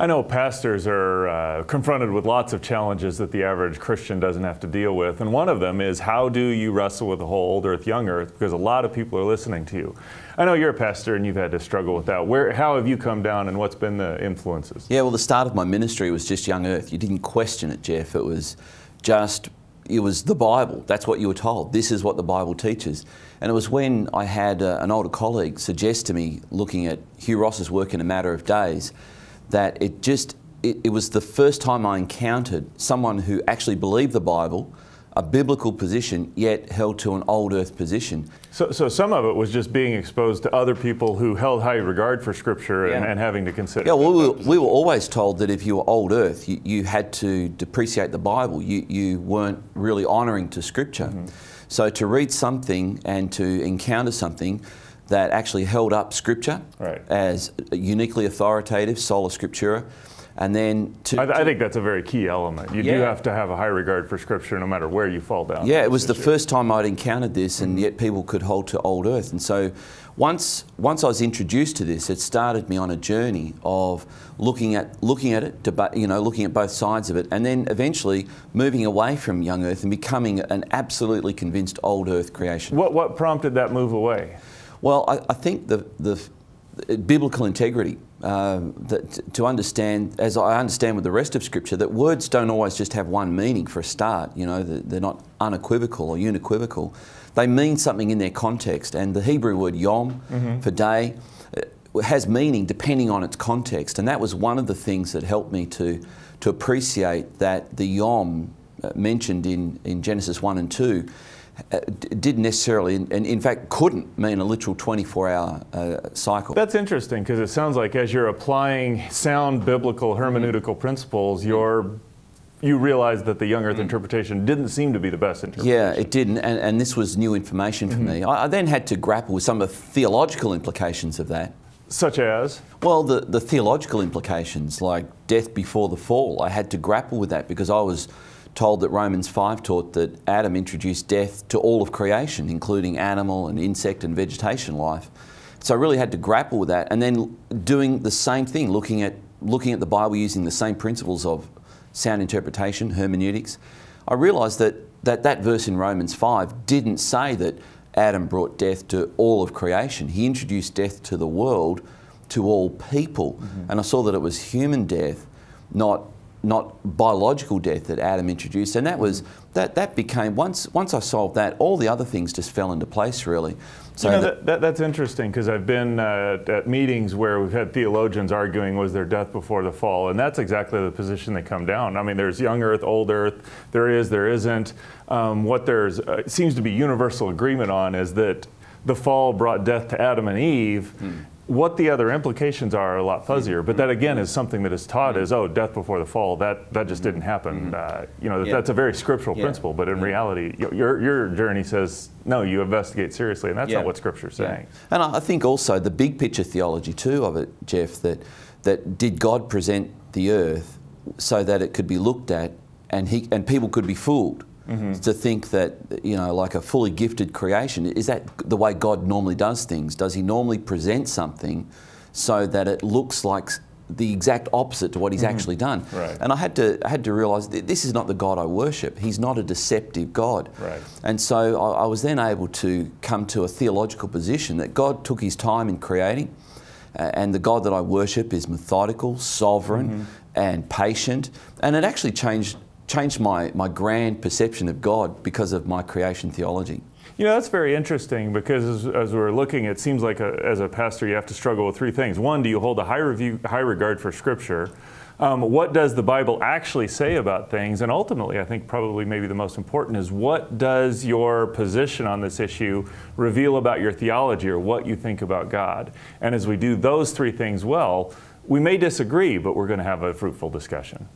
I know pastors are confronted with lots of challenges that the average Christian doesn't have to deal with, and one of them is how do you wrestle with the whole old earth, young earth, because a lot of people are listening to you. I know you're a pastor and you've had to struggle with that. How have you come down and what's been the influences? Yeah, well, the start of my ministry was just young earth. You didn't question it, Jeff. It was the Bible. That's what you were told. This is what the Bible teaches. And it was when I had an older colleague suggest to me, looking at Hugh Ross's work in a matter of days, that it was the first time I encountered someone who actually believed the Bible, a biblical position, yet held to an old earth position. So some of it was just being exposed to other people who held high regard for Scripture and having to consider. Yeah, well, we were always told that if you were old earth, you had to depreciate the Bible. You weren't really honouring to Scripture. Mm-hmm. So to read something and to encounter something that actually held up Scripture as uniquely authoritative, sola scriptura, and then I think that's a very key element. You do have to have a high regard for Scripture no matter where you fall down. Yeah, it was the first time I'd encountered this, and yet people could hold to old earth. And so once I was introduced to this, it started me on a journey of looking at it, looking at both sides of it, and then eventually moving away from young earth and becoming an absolutely convinced old earth creation. What prompted that move away? Well, I think the biblical integrity, to understand, as I understand with the rest of Scripture, that words don't always just have one meaning for a start. You know, they're not unequivocal or unequivocal. They mean something in their context, and the Hebrew word yom for day has meaning depending on its context, and that was one of the things that helped me to appreciate that the yom mentioned in Genesis 1 and 2 didn't necessarily, and in fact couldn't mean a literal 24-hour cycle. That's interesting, because it sounds like as you're applying sound biblical hermeneutical principles, you realize that the young earth interpretation didn't seem to be the best interpretation. Yeah, it didn't, and this was new information for me. I then had to grapple with some of the theological implications of that. Such as? Well, the theological implications, like death before the fall. I had to grapple with that because I was told that Romans 5 taught that Adam introduced death to all of creation, including animal and insect and vegetation life. So I really had to grapple with that, and then doing the same thing, looking at the Bible using the same principles of sound interpretation, hermeneutics. I realised that verse in Romans 5 didn't say that Adam brought death to all of creation. He introduced death to the world, to all people. And I saw that it was human death, not biological death that Adam introduced, and that became, once I solved that, all the other things just fell into place, really. So you know, that's interesting, because I've been at meetings where we've had theologians arguing, was there death before the fall? And that's exactly the position they come down. I mean, there's young earth, old earth, there is, there isn't. What seems to be universal agreement on is that the fall brought death to Adam and Eve. What the other implications are a lot fuzzier, but that again is something that is taught as, oh, death before the fall. That just didn't happen. That's a very scriptural principle, but in reality, your journey says no. You investigate seriously, and that's not what Scripture's saying. And I think also the big picture theology too of it, Jeff. That did God present the earth so that it could be looked at, and people could be fooled. To think that, like a fully gifted creation, is that the way God normally does things? Does He normally present something so that it looks like the exact opposite to what He's actually done? Right. And I had to realise that this is not the God I worship. He's not a deceptive God. Right. And so I was then able to come to a theological position that God took His time in creating, and the God that I worship is methodical, sovereign, and patient, and it actually changed my grand perception of God because of my creation theology. You know, that's very interesting, because as we're looking, it seems like as a pastor you have to struggle with three things. One, do you hold a high regard for Scripture? What does the Bible actually say about things? And ultimately, I think probably maybe the most important is, what does your position on this issue reveal about your theology, or what you think about God? And as we do those three things well, we may disagree, but we're going to have a fruitful discussion.